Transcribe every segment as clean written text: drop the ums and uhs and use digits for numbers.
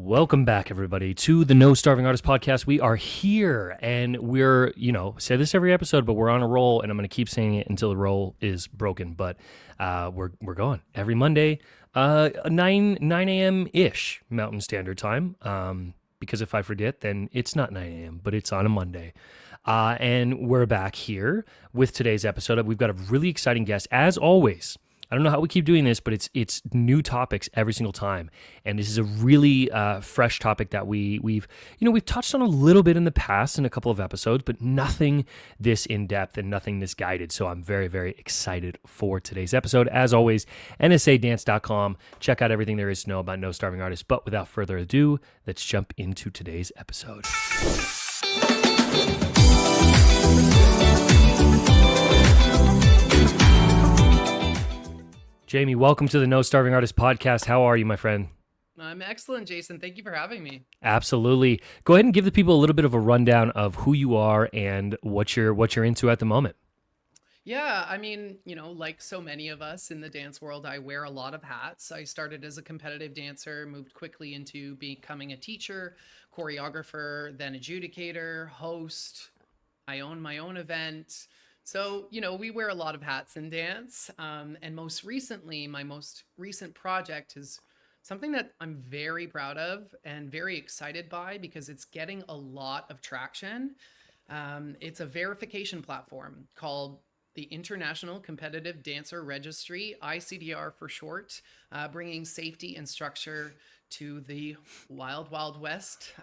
Welcome back, everybody, to the No Starving Artist podcast. We are here, and we're, say this every episode, but we're on a roll, and I'm going to keep saying it until the roll is broken. But we're going every Monday, 9 a.m. ish Mountain Standard Time. Because if I forget, then it's not 9 a.m., but it's on a Monday. And we're back here with today's episode. We've got a really exciting guest, as always. I don't know how we keep doing this, but it's new topics every single time, and this is a really fresh topic that we've touched on a little bit in the past in a couple of episodes, but nothing this in depth and nothing this guided. So I'm very, very excited for today's episode. As always, nsadance.com. Check out everything there is to know about No Starving Artists. But without further ado, let's jump into today's episode. Jamie, welcome to the No Starving Artist podcast. How are you, my friend? I'm excellent, Jason. Thank you for having me. Absolutely. Go ahead and give the people a little bit of a rundown of who you are and what you're into at the moment. Yeah, I mean, like so many of us in the dance world, I wear a lot of hats. I started as a competitive dancer, moved quickly into becoming a teacher, choreographer, then adjudicator, host. I own my own event. So, we wear a lot of hats in dance. And most recently, my most recent project is something that I'm very proud of and very excited by because it's getting a lot of traction. It's a verification platform called the International Competitive Dancer Registry, ICDR for short, bringing safety and structure to the Wild Wild West.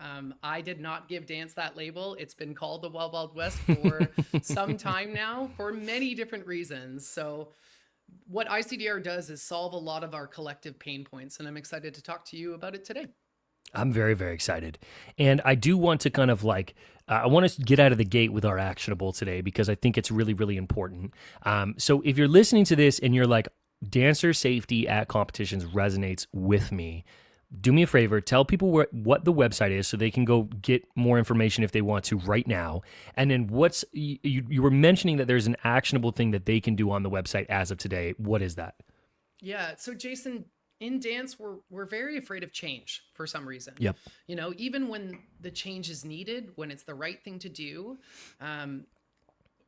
I did not give dance that label. It's been called the Wild Wild West for some time now for many different reasons. So what ICDR does is solve a lot of our collective pain points, and I'm excited to talk to you about it today. I'm very, very excited. And I do want to kind of I want to get out of the gate with our actionable today because I think it's really, really important. So if you're listening to this and you're like, dancer safety at competitions resonates with me, do me a favor, tell people what the website is so they can go get more information if they want to right now. And then you were mentioning that there's an actionable thing that they can do on the website as of today. What is that? Yeah. So Jason, in dance, we're very afraid of change for some reason. Yep. Even when the change is needed, when it's the right thing to do,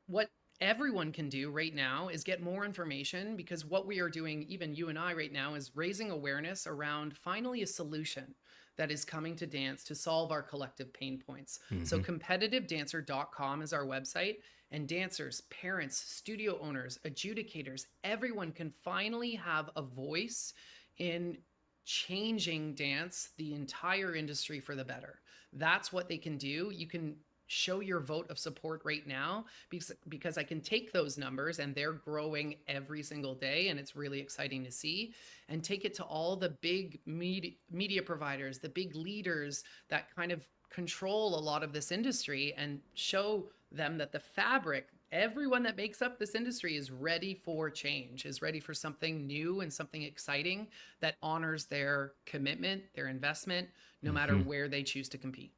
what everyone can do right now is get more information because what we are doing, even you and I right now, is raising awareness around finally a solution that is coming to dance to solve our collective pain points. Mm-hmm. So competitivedancer.com is our website, and dancers, parents, studio owners, adjudicators, everyone can finally have a voice in changing dance, the entire industry for the better. That's what they can do. You can show your vote of support right now because I can take those numbers and they're growing every single day, and it's really exciting to see, and take it to all the big media providers, the big leaders that kind of control a lot of this industry, and show them that the fabric, everyone that makes up this industry is ready for change, is ready for something new and something exciting that honors their commitment, their investment, no matter where they choose to compete.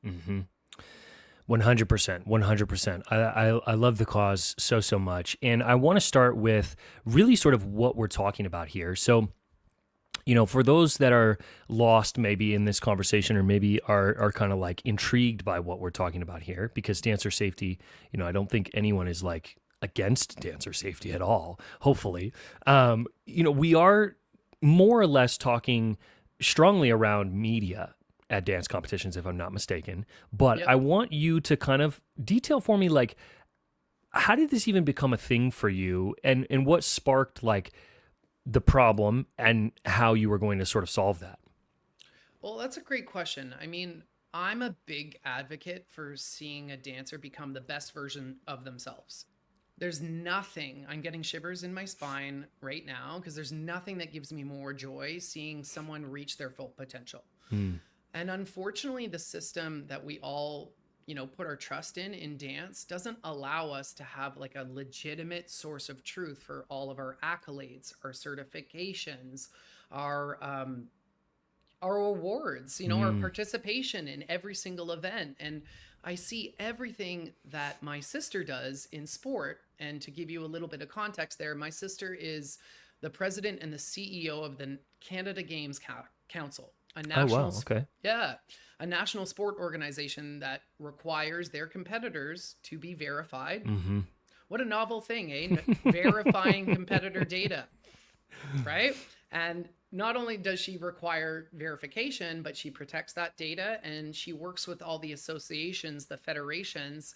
100%. I love the cause so much. And I want to start with really sort of what we're talking about here. So, for those that are lost maybe in this conversation or maybe are kind of like intrigued by what we're talking about here, because dancer safety, I don't think anyone is like against dancer safety at all, hopefully. We are more or less talking strongly around media at dance competitions, if I'm not mistaken. But yep. I want you to kind of detail for me, like, how did this even become a thing for you, and what sparked like the problem and how you were going to sort of solve that? Well, that's a great question. I mean, I'm a big advocate for seeing a dancer become the best version of themselves. There's nothing, I'm getting shivers in my spine right now, because there's nothing that gives me more joy seeing someone reach their full potential. And unfortunately, the system that we all, put our trust in dance doesn't allow us to have like a legitimate source of truth for all of our accolades, our certifications, our awards, our participation in every single event. And I see everything that my sister does in sport. And to give you a little bit of context there, my sister is the president and the CEO of the Canada Games Council. a Oh, national, wow. Okay. yeah, a national sport organization that requires their competitors to be verified. Mm-hmm. What a novel thing, eh? Verifying competitor data, right? And not only does she require verification, but she protects that data and she works with all the associations, the federations,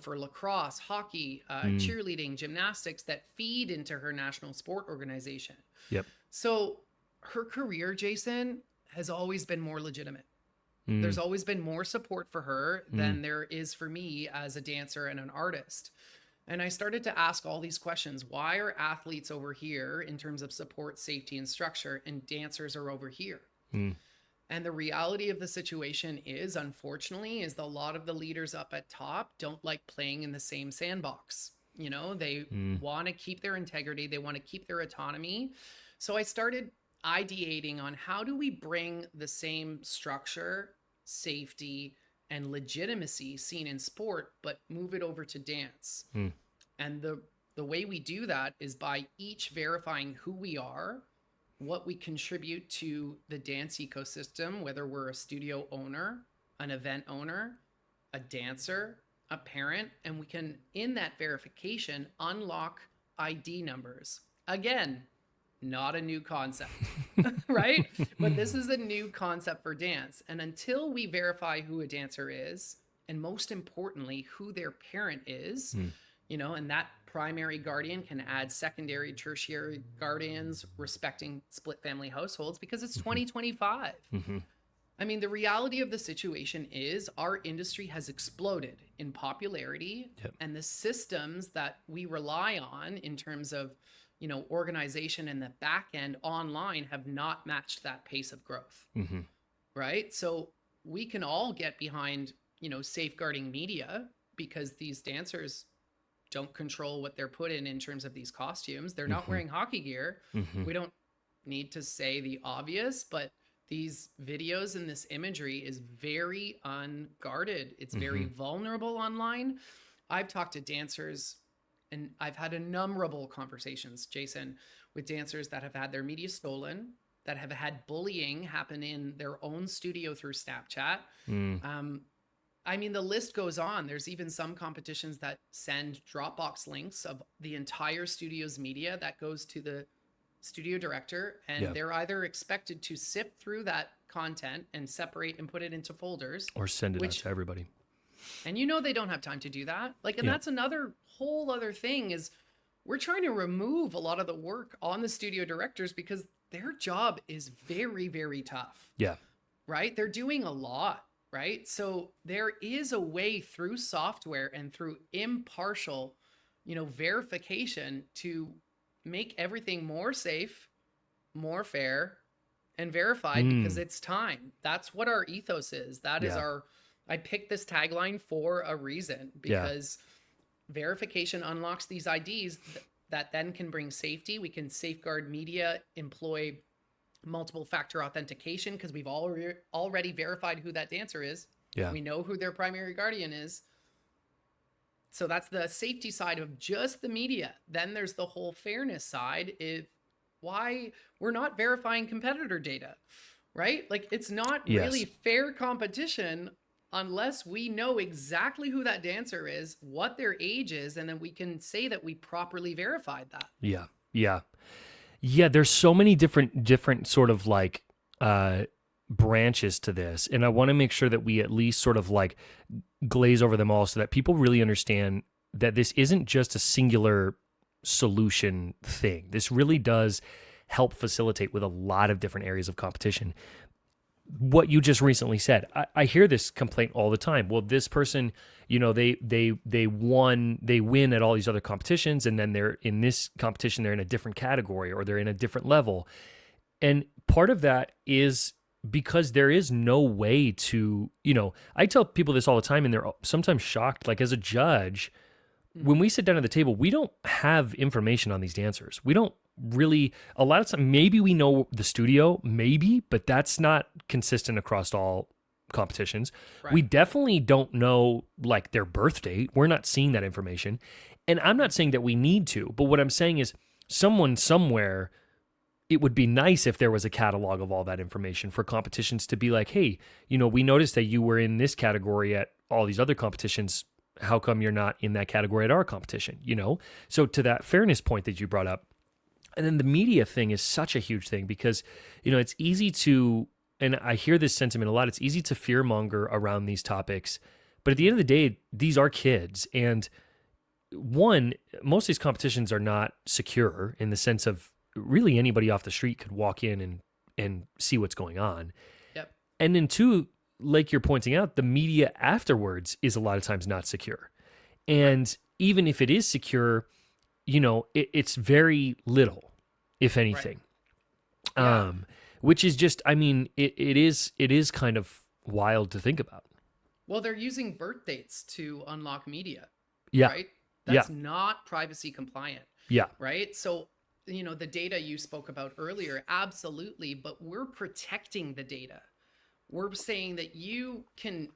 for lacrosse, hockey, Mm. cheerleading, gymnastics that feed into her national sport organization. Yep. So her career, Jason, has always been more legitimate. Mm. There's always been more support for her Mm. than there is for me as a dancer and an artist. And I started to ask all these questions. Why are athletes over here in terms of support, safety, and structure, and dancers are over here? Mm. And the reality of the situation is, unfortunately, is a lot of the leaders up at top don't like playing in the same sandbox. They Mm. want to keep their integrity. They want to keep their autonomy. So I started ideating on how do we bring the same structure, safety, and legitimacy seen in sport, but move it over to dance. Mm. And the way we do that is by each verifying who we are, what we contribute to the dance ecosystem, whether we're a studio owner, an event owner, a dancer, a parent, and we can, in that verification, unlock ID numbers. Again, not a new concept, right? But this is a new concept for dance. And until we verify who a dancer is, and most importantly, who their parent is, Mm. and that primary guardian can add secondary, tertiary guardians respecting split family households because it's 2025. Mm-hmm. I mean, the reality of the situation is our industry has exploded in popularity. Yep. And the systems that we rely on in terms of organization and the back end online have not matched that pace of growth. Mm-hmm. Right. So we can all get behind, safeguarding media because these dancers don't control what they're put in terms of these costumes. They're not Mm-hmm. wearing hockey gear. Mm-hmm. We don't need to say the obvious, but these videos and this imagery is very unguarded. It's very vulnerable online. I've talked to dancers and I've had innumerable conversations, Jason, with dancers that have had their media stolen, that have had bullying happen in their own studio through Snapchat. Mm. I mean, the list goes on. There's even some competitions that send Dropbox links of the entire studio's media that goes to the studio director, and Yeah. they're either expected to sift through that content and separate and put it into folders, Or send it out which to everybody. and they don't have time to do that. And Yeah. that's another whole other thing is we're trying to remove a lot of the work on the studio directors because their job is very, very tough. Yeah. Right? They're doing a lot, right? So there is a way through software and through impartial, verification to make everything more safe, more fair, and verified because it's time. That's what our ethos is. That is I picked this tagline for a reason because verification unlocks these IDs that then can bring safety. We can safeguard media, employ multiple factor authentication because we've already verified who that dancer is. Yeah. We know who their primary guardian is. So that's the safety side of just the media. Then there's the whole fairness side of why we're not verifying competitor data, right? Like it's not really fair competition unless we know exactly who that dancer is, what their age is, and then we can say that we properly verified that. Yeah. Yeah. Yeah. There's so many different sort of like branches to this. And I want to make sure that we at least sort of like glaze over them all so that people really understand that this isn't just a singular solution thing. This really does help facilitate with a lot of different areas of competition. What you just recently said, I hear this complaint all the time. Well, this person, they win at all these other competitions, and then they're in this competition, they're in a different category or they're in a different level. And part of that is because there is no way to, I tell people this all the time and they're sometimes shocked. Like as a judge, when we sit down at the table, we don't have information on these dancers. We don't really, a lot of times, maybe we know the studio, maybe, but that's not consistent across all competitions. Right. We definitely don't know like their birth date. We're not seeing that information. And I'm not saying that we need to, but what I'm saying is someone somewhere it would be nice if there was a catalog of all that information for competitions to be like, hey, we noticed that you were in this category at all these other competitions. How come you're not in that category at our competition? So to that fairness point that you brought up, and then the media thing is such a huge thing because, it's easy to, and I hear this sentiment a lot, it's easy to fearmonger around these topics. But at the end of the day, these are kids. And one, most of these competitions are not secure in the sense of really anybody off the street could walk in and see what's going on. Yep. And then two, like you're pointing out, the media afterwards is a lot of times not secure. And even if it is secure, it's very little, if anything. Right. Yeah. Which is just, it is kind of wild to think about. Well, they're using birth dates to unlock media. Yeah. Right? That's not privacy compliant. Yeah. Right? So, the data you spoke about earlier, absolutely, but we're protecting the data. We're saying that you can,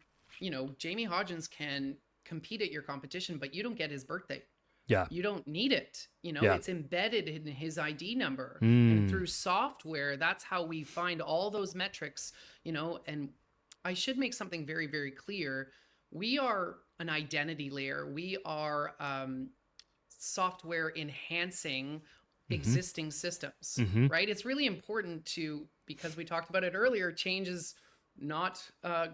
Jamie Hodgins can compete at your competition, but you don't get his birthday. Yeah. You don't need it. It's embedded in his ID number. Mm. And through software, that's how we find all those metrics, and I should make something very, very clear. We are an identity layer. We are software enhancing existing systems, right? It's really important because we talked about it earlier, change is not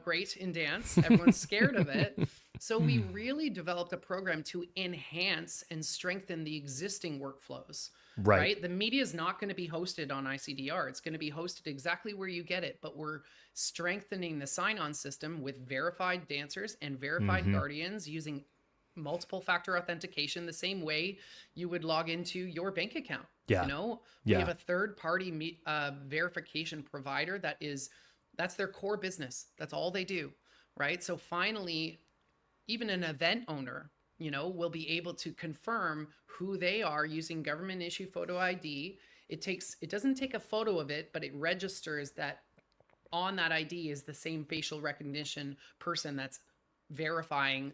great in dance. Everyone's scared of it. So we really developed a program to enhance and strengthen the existing workflows, right? The media is not going to be hosted on ICDR. It's going to be hosted exactly where you get it, but we're strengthening the sign-on system with verified dancers and verified guardians using multiple factor authentication the same way you would log into your bank account. We have a third party verification provider that's their core business. That's all they do, right? So finally, even an event owner, will be able to confirm who they are using government issue photo ID. It doesn't take a photo of it, but it registers that on that ID is the same facial recognition person that's verifying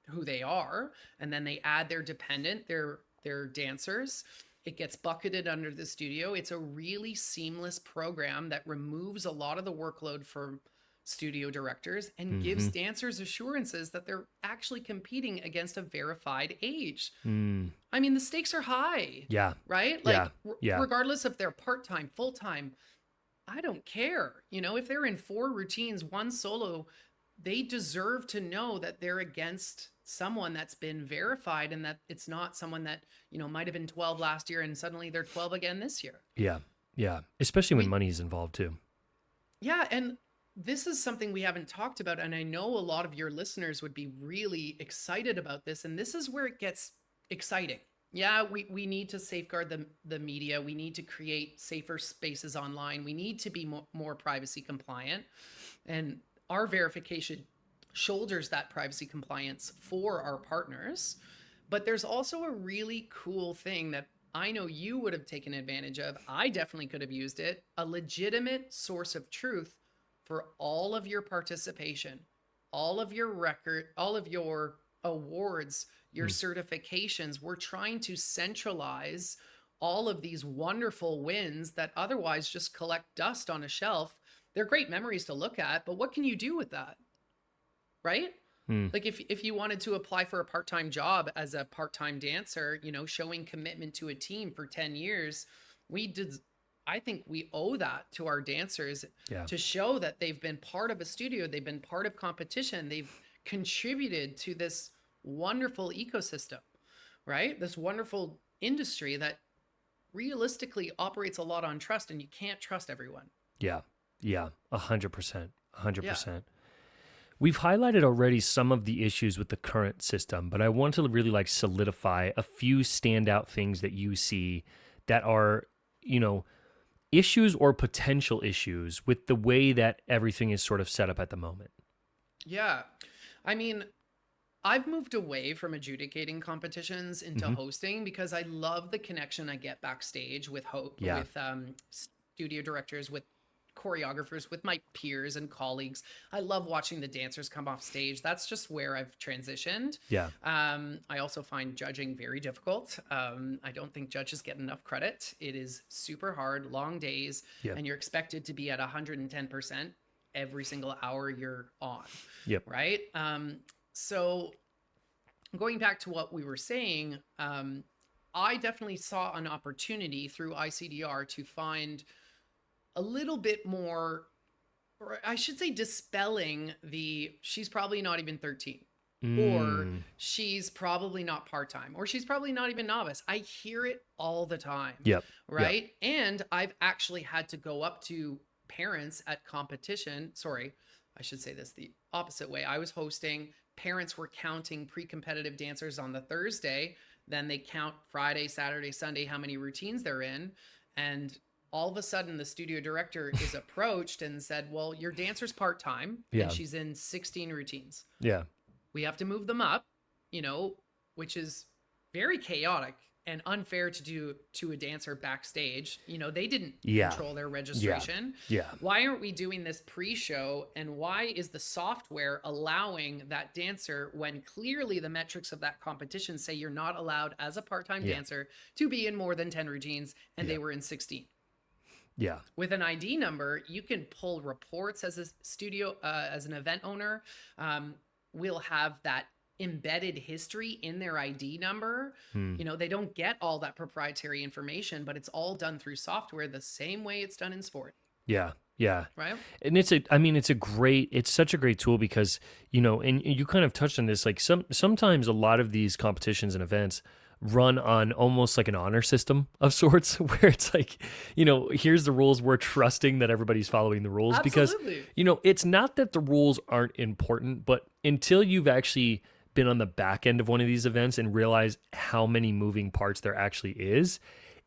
who they are. And then they add their dependent, their dancers. It gets bucketed under the studio. It's a really seamless program that removes a lot of the workload for studio directors and gives dancers assurances that they're actually competing against a verified age. The stakes are high. Yeah. Right? Regardless if they're part-time, full-time, I don't care. If they're in 4 routines, 1 solo, they deserve to know that they're against someone that's been verified and that it's not someone that, might have been 12 last year and suddenly they're 12 again this year. Yeah. Yeah. Especially when money is involved too. Yeah. And this is something we haven't talked about. And I know a lot of your listeners would be really excited about this. And this is where it gets exciting. Yeah, we need to safeguard the media. We need to create safer spaces online. We need to be more privacy compliant. And our verification shoulders that privacy compliance for our partners. But there's also a really cool thing that I know you would have taken advantage of. I definitely could have used it. A legitimate source of truth for all of your participation, all of your record, all of your awards, your certifications. We're trying to centralize all of these wonderful wins that otherwise just collect dust on a shelf. They're great memories to look at, but what can you do with that? Right? Like if you wanted to apply for a part-time job as a part-time dancer, showing commitment to a team for 10 years, I think we owe that to our dancers to show that they've been part of a studio, they've been part of competition, they've contributed to this wonderful ecosystem, right? This wonderful industry that realistically operates a lot on trust, and you can't trust everyone. Yeah. 100%. We've highlighted already some of the issues with the current system, but I want to really solidify a few standout things that you see that are, issues or potential issues with the way that everything is sort of set up at the moment. Yeah. I've moved away from adjudicating competitions into hosting because I love the connection I get backstage with studio directors, with choreographers, with my peers and colleagues. I love watching the dancers come off stage. That's just where I've transitioned. Yeah. I also find judging very difficult. I don't think judges get enough credit. It is super hard, long days, Yep. and you're expected to be at 110% every single hour you're on. Yep. Right. So going back to what we were saying, I definitely saw an opportunity through ICDR to find a little bit more, or I should say, dispelling she's probably not even 13, or she's probably not part-time, or she's probably not even novice. I hear it all the time. Yep. Right. Yep. And I've actually had to go up to parents at competition. Sorry, I should say this the opposite way. I was hosting, parents were counting pre-competitive dancers on the Thursday. Then they count Friday, Saturday, Sunday, how many routines they're in. And all of a sudden the studio director is approached and said, well, your dancer's part-time and she's in 16 routines. Yeah. We have to move them up, which is very chaotic and unfair to do to a dancer backstage. They didn't control their registration. Yeah. Why aren't we doing this pre-show? And why is the software allowing that dancer, when clearly the metrics of that competition say you're not allowed as a part-time dancer to be in more than 10 routines, and they were in 16? Yeah. With an ID number, you can pull reports as a studio, as an event owner. We'll have that embedded history in their ID number. They don't get all that proprietary information, but it's all done through software the same way it's done in sport. Yeah. Yeah. Right. And it's such a great tool because, and you kind of touched on this, like sometimes a lot of these competitions and events run on almost like an honor system of sorts, where it's like, here's the rules. We're trusting that everybody's following the rules. Absolutely. Because, it's not that the rules aren't important, but until you've actually been on the back end of one of these events and realize how many moving parts there actually is,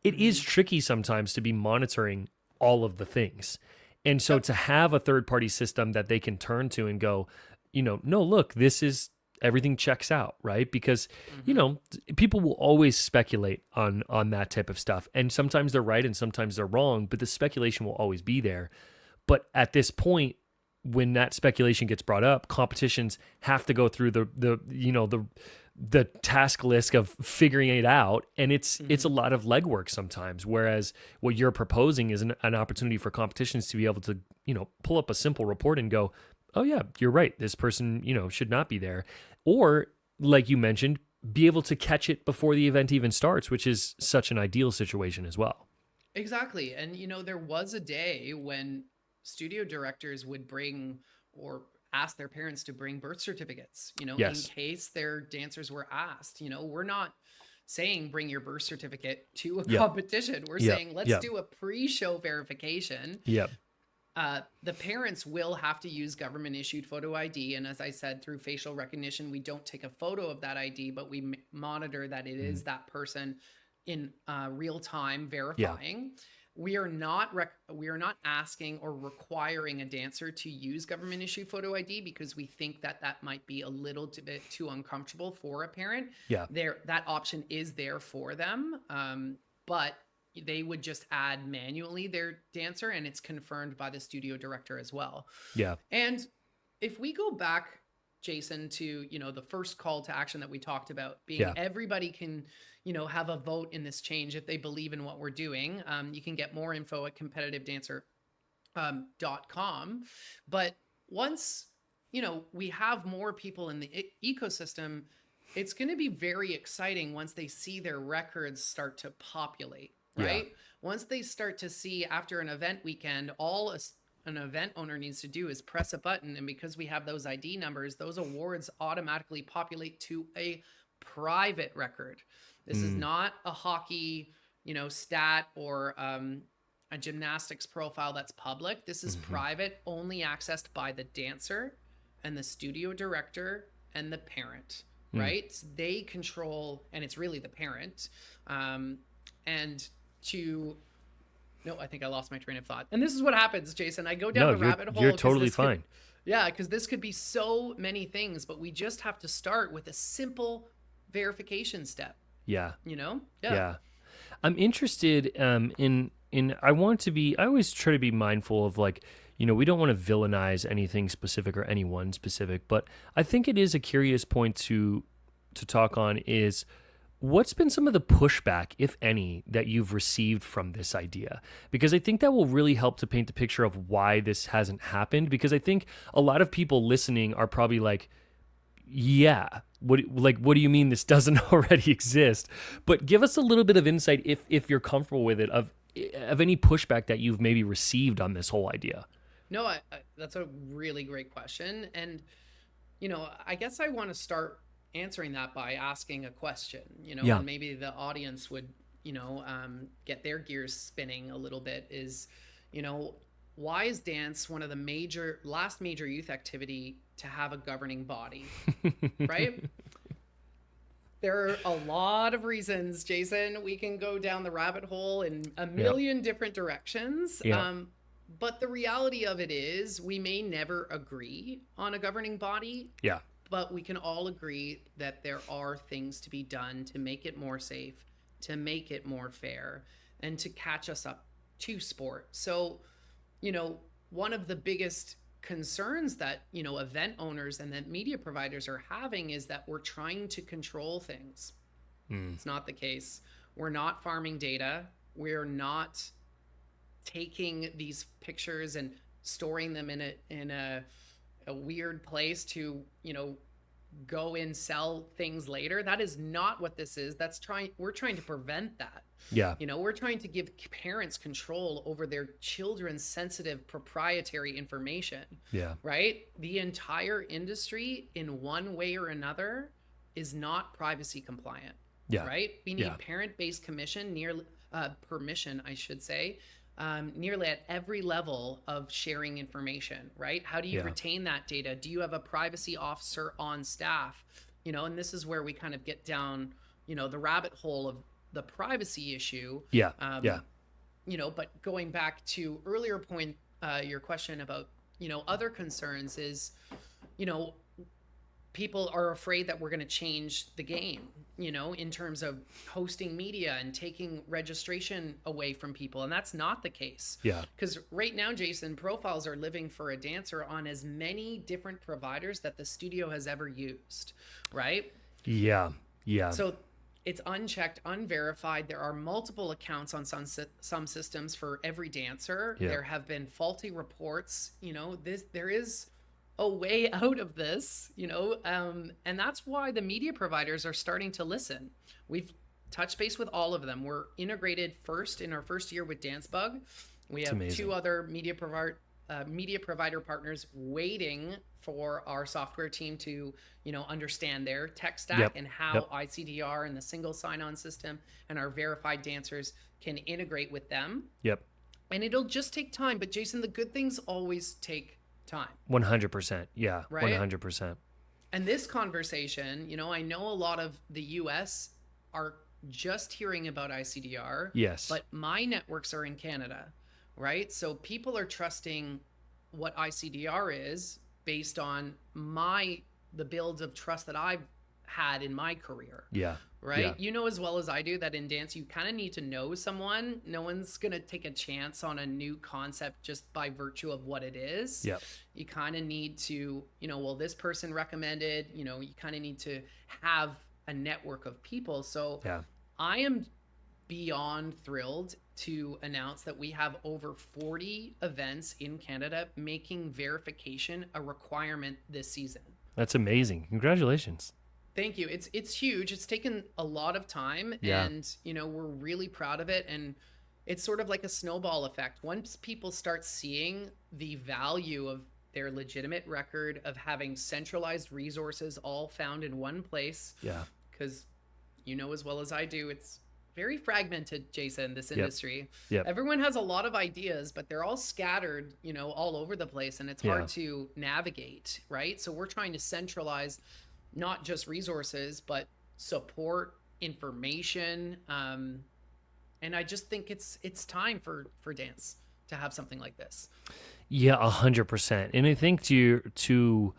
it is tricky sometimes to be monitoring all of the things. And so to have a third-party system that they can turn to and go, no, look, everything checks out, right? Because, people will always speculate on that type of stuff. And sometimes they're right and sometimes they're wrong, but the speculation will always be there. But at this point, when that speculation gets brought up, competitions have to go through the task list of figuring it out. And it's a lot of legwork sometimes. Whereas what you're proposing is an opportunity for competitions to be able to, pull up a simple report and go, oh yeah, you're right. This person, should not be there. Or like you mentioned, be able to catch it before the event even starts, which is such an ideal situation as well. Exactly. And, there was a day when studio directors would bring or ask their parents to bring birth certificates, in case their dancers were asked. We're not saying bring your birth certificate to a competition. We're saying let's do a pre-show verification. Yep. The parents will have to use government issued photo ID. And as I said, through facial recognition, we don't take a photo of that ID, but we monitor that it is that person in real time verifying. We are not asking or requiring a dancer to use government issued photo ID because we think that might be a little bit too uncomfortable for a parent. Yeah. That option is there for them. But they would just add manually their dancer, and it's confirmed by the studio director as well. Yeah. And if we go back, Jason, to, the first call to action that we talked about being everybody can, have a vote in this change if they believe in what we're doing. You can get more info at competitivedancer.com. But once, we have more people in the ecosystem, it's going to be very exciting once they see their records start to populate. Right? Yeah. Once they start to see after an event weekend, all an event owner needs to do is press a button. And because we have those ID numbers, those awards automatically populate to a private record. This is not a hockey, stat or a gymnastics profile that's public. This is private, only accessed by the dancer and the studio director and the parent, right? So they control, and it's really the parent. I think I lost my train of thought. And this is what happens, Jason. I go down the rabbit hole. You're totally fine. Because this could be so many things, but we just have to start with a simple verification step. Yeah. Yeah. I'm interested in I always try to be mindful of like, we don't want to villainize anything specific or anyone specific, but I think it is a curious point to talk on is what's been some of the pushback, if any, that you've received from this idea? Because I think that will really help to paint the picture of why this hasn't happened. Because I think a lot of people listening are probably like, yeah, what do you mean this doesn't already exist? But give us a little bit of insight, if you're comfortable with it, of any pushback that you've maybe received on this whole idea. No, that's a really great question. And, I guess I want to start answering that by asking a question, Yeah. and maybe the audience would, get their gears spinning a little bit is, why is dance one of the last major youth activity to have a governing body, right? There are a lot of reasons, Jason. We can go down the rabbit hole in a million different directions. Yeah. But the reality of it is we may never agree on a governing body. Yeah. But we can all agree that there are things to be done to make it more safe, to make it more fair, and to catch us up to sport. So, one of the biggest concerns that, event owners and that media providers are having is that we're trying to control things. It's not the case. We're not farming data. We're not taking these pictures and storing them in a weird place to, go and sell things later. That is not what this is. We're trying to prevent that. Yeah. We're trying to give parents control over their children's sensitive proprietary information. Yeah. Right? The entire industry in one way or another is not privacy compliant. Yeah. Right? We need parent-based permission, I should say, nearly at every level of sharing information, right? How do you retain that data? Do you have a privacy officer on staff? And this is where we kind of get down, the rabbit hole of the privacy issue. Yeah. But going back to earlier point, your question about, other concerns is, people are afraid that we're going to change the game, in terms of hosting media and taking registration away from people. And that's not the case. Yeah. Because right now, Jason, profiles are living for a dancer on as many different providers that the studio has ever used, right? Yeah. Yeah. So it's unchecked, unverified. There are multiple accounts on some systems for every dancer. Yeah. There have been faulty reports. There is a way out of this, and that's why the media providers are starting to listen. We've touched base with all of them. We're integrated in our first year with DanceBug. We have two other media provider partners waiting for our software team to, understand their tech stack and how ICDR and the single sign-on system and our verified dancers can integrate with them. Yep. And it'll just take time. But Jason, the good things always take time. 100%. Yeah. Right? 100%. And this conversation, I know a lot of the US are just hearing about ICDR. Yes. But my networks are in Canada, right? So people are trusting what ICDR is based on the builds of trust that I've had in my career. Yeah. Right? Yeah. As well as I do that in dance, you kind of need to know someone. No one's going to take a chance on a new concept just by virtue of what it is. Yeah. You kind of need to, this person recommended, you kind of need to have a network of people. So I am beyond thrilled to announce that we have over 40 events in Canada making verification a requirement this season. That's amazing. Congratulations. Thank you. It's huge. It's taken a lot of time and, we're really proud of it. And it's sort of like a snowball effect. Once people start seeing the value of their legitimate record of having centralized resources all found in one place. Yeah. Because as well as I do, it's very fragmented, Jason, this industry. Yep. Everyone has a lot of ideas, but they're all scattered, all over the place. And it's hard to navigate, right? So we're trying to centralize not just resources, but support, information. And I just think it's time for dance to have something like this. Yeah, 100%. And I think to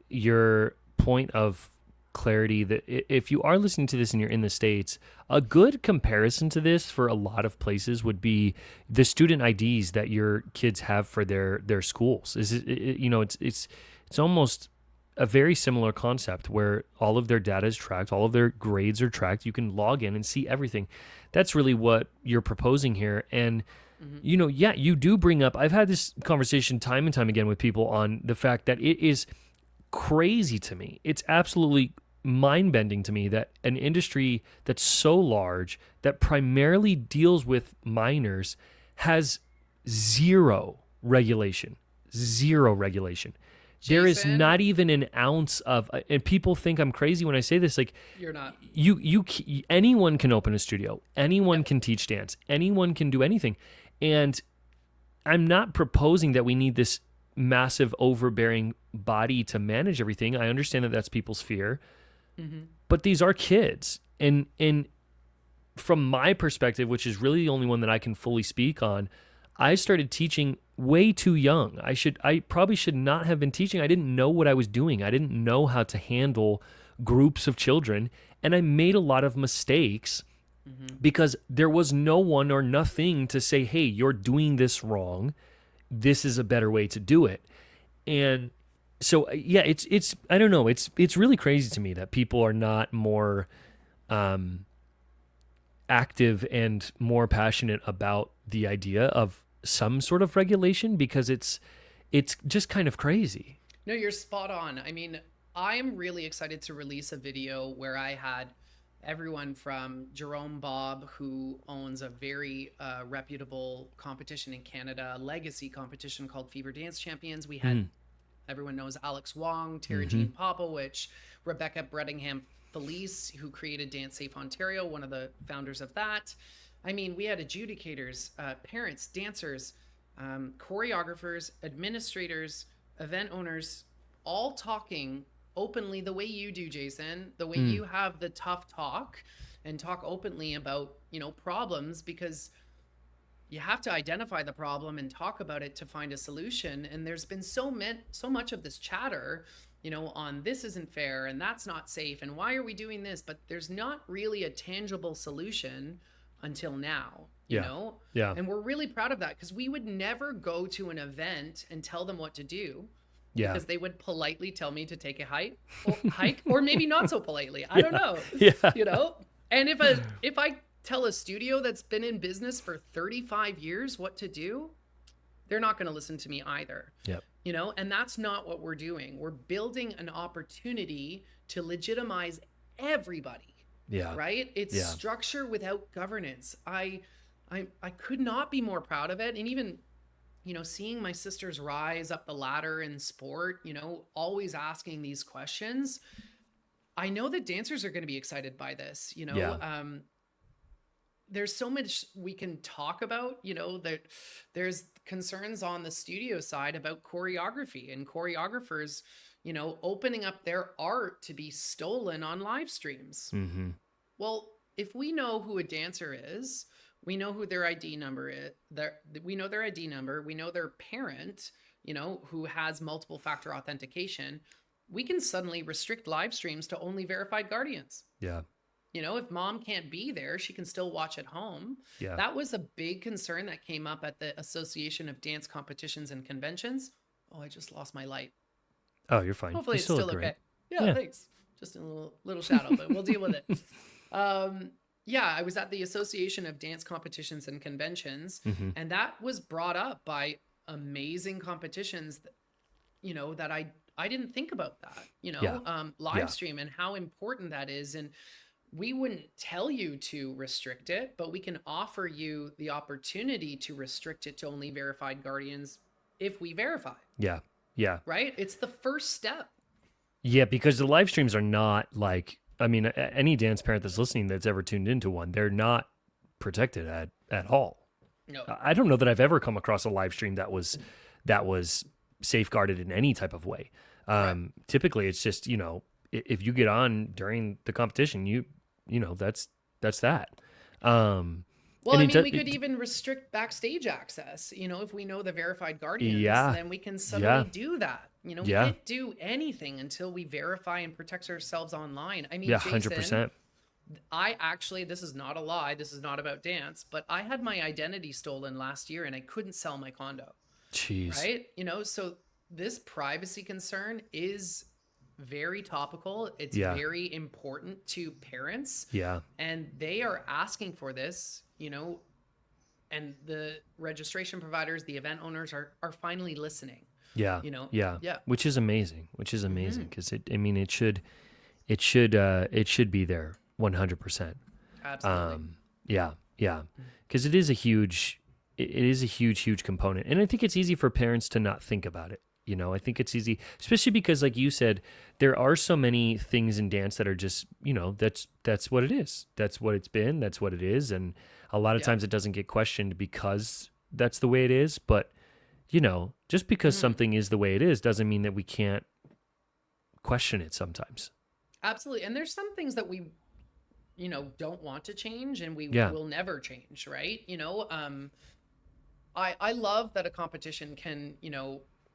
your point of clarity that if you are listening to this and you're in the States, a good comparison to this for a lot of places would be the student IDs that your kids have for their schools. It's almost a very similar concept where all of their data is tracked, all of their grades are tracked. You can log in and see everything. That's really what you're proposing here. And, you do bring up, I've had this conversation time and time again with people on the fact that it is crazy to me. It's absolutely mind-bending to me that an industry that's so large, that primarily deals with minors, has zero regulation. Zero regulation. There is not even an ounce of, and people think I'm crazy when I say this. Like, you're not. Anyone can open a studio. Anyone can teach dance. Anyone can do anything. And I'm not proposing that we need this massive, overbearing body to manage everything. I understand that that's people's fear, but these are kids, and from my perspective, which is really the only one that I can fully speak on, I started teaching way too young. I probably should not have been teaching. I didn't know what I was doing. I didn't know how to handle groups of children, and I made a lot of mistakes because there was no one or nothing to say, hey, you're doing this wrong. This is a better way to do it. And so, yeah, it's I don't know. It's really crazy to me that people are not more active and more passionate about the idea of some sort of regulation, because it's just kind of crazy. No, you're spot on. I mean, I'm really excited to release a video where I had everyone from Jerome Bob, who owns a very reputable competition in Canada, a legacy competition called Fever Dance Champions. We had, everyone knows Alex Wong, Tara Jean Popowich, Rebecca Brettingham Felice, who created Dance Safe Ontario, one of the founders of that. I mean, we had adjudicators, parents, dancers, choreographers, administrators, event owners, all talking openly the way you do, Jason, the way you have the tough talk and talk openly about, problems, because you have to identify the problem and talk about it to find a solution. And there's been so much of this chatter, on this isn't fair and that's not safe and why are we doing this? But there's not really a tangible solution until now, you know? Yeah. And we're really proud of that, because we would never go to an event and tell them what to do. Yeah. Because they would politely tell me to take a hike, or maybe not so politely. I don't know. Yeah. And if I tell a studio that's been in business for 35 years what to do, they're not going to listen to me either. Yep. And that's not what we're doing. We're building an opportunity to legitimize everybody. Yeah. Right? It's structure without governance. I could not be more proud of it. And even seeing my sisters rise up the ladder in sport, always asking these questions. I know that dancers are going to be excited by this, there's so much we can talk about, that there's concerns on the studio side about choreography and choreographers, opening up their art to be stolen on live streams. Well, if we know who a dancer is, we know who their ID number is. We know their ID number. We know their parent, who has multiple factor authentication. We can suddenly restrict live streams to only verified guardians. Yeah. If mom can't be there, she can still watch at home. Yeah. That was a big concern that came up at the Association of Dance Competitions and Conventions. Oh, I just lost my light. Oh, you're fine. Hopefully you it's still okay. Yeah, thanks. Just in a little shadow, but we'll deal with it. I was at the Association of Dance Competitions and Conventions, and that was brought up by amazing competitions that, that I didn't think about that, live stream and how important that is. And we wouldn't tell you to restrict it, but we can offer you the opportunity to restrict it to only verified guardians if we verify. Yeah. Yeah. Right? It's the first step. Yeah, because the live streams are not like, any dance parent that's listening that's ever tuned into one, they're not protected at all. No. I don't know that I've ever come across a live stream that was safeguarded in any type of way. Right. Typically it's just, if you get on during the competition, that's that. Well, we could even restrict backstage access, if we know the verified guardians, then we can suddenly do that, We can't do anything until we verify and protect ourselves online. I mean, Yeah, Jason, 100%. this is not a lie. This is not about dance, but I had my identity stolen last year and I couldn't sell my condo. Jeez. Right? So this privacy concern is very topical. It's Yeah. very important to parents. Yeah. And they are asking for this, and the registration providers, the event owners are finally listening. Yeah. Yeah. Which is amazing. Because it should be there 100%. Absolutely. Yeah. Because it is a huge component. And I think it's easy for parents to not think about it. I think it's easy, especially because, like you said, there are so many things in dance that are just, that's what it is. That's what it's been. That's what it is. And a lot of times it doesn't get questioned because that's the way it is. But, just because something is the way it is doesn't mean that we can't question it sometimes. Absolutely. And there's some things that we, don't want to change and we will never change, right? I love that a competition can,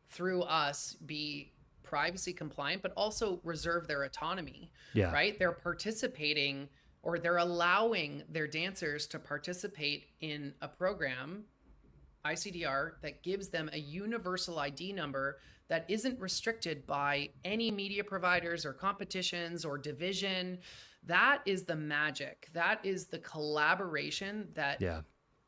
through us be privacy compliant, but also reserve their autonomy, right? They're participating, or they're allowing their dancers to participate in a program, ICDR, that gives them a universal ID number that isn't restricted by any media providers or competitions or division. That is the magic. That is the collaboration that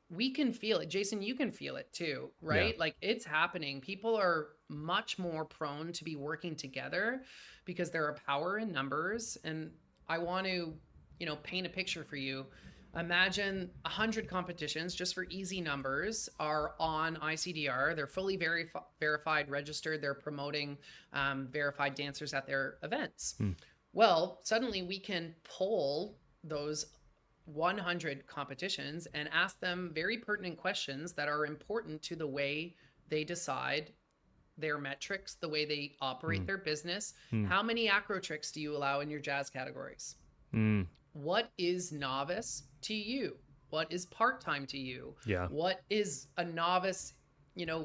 we can feel it. Jason, you can feel it too, right? Like, it's happening. People are much more prone to be working together because there are power in numbers. And I want to, paint a picture for you. Imagine 100 competitions, just for easy numbers, are on ICDR. They're fully verified, registered. They're promoting verified dancers at their events. Well, suddenly we can poll those 100 competitions and ask them very pertinent questions that are important to the way they decide their metrics, the way they operate their business. How many acro tricks do you allow in your jazz categories? What is novice to you? What is part-time to you? What is a novice,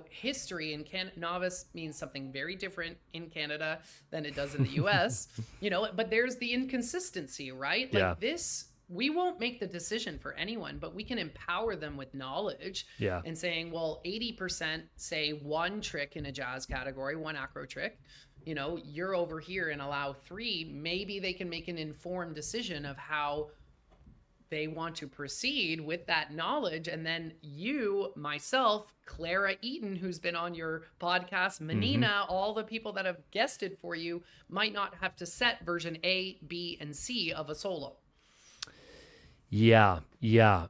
history in Canada? Novice means something very different in Canada than it does in the US, but there's the inconsistency, right? Like this, we won't make the decision for anyone, but we can empower them with knowledge and saying, well, 80% say one trick in a jazz category, one acro trick, you're over here and allow 3. Maybe they can make an informed decision of how they want to proceed with that knowledge. And then you, myself, Clara Eaton, who's been on your podcast, Menina, all the people that have guested for you might not have to set version A, B, and C of a solo. Yeah.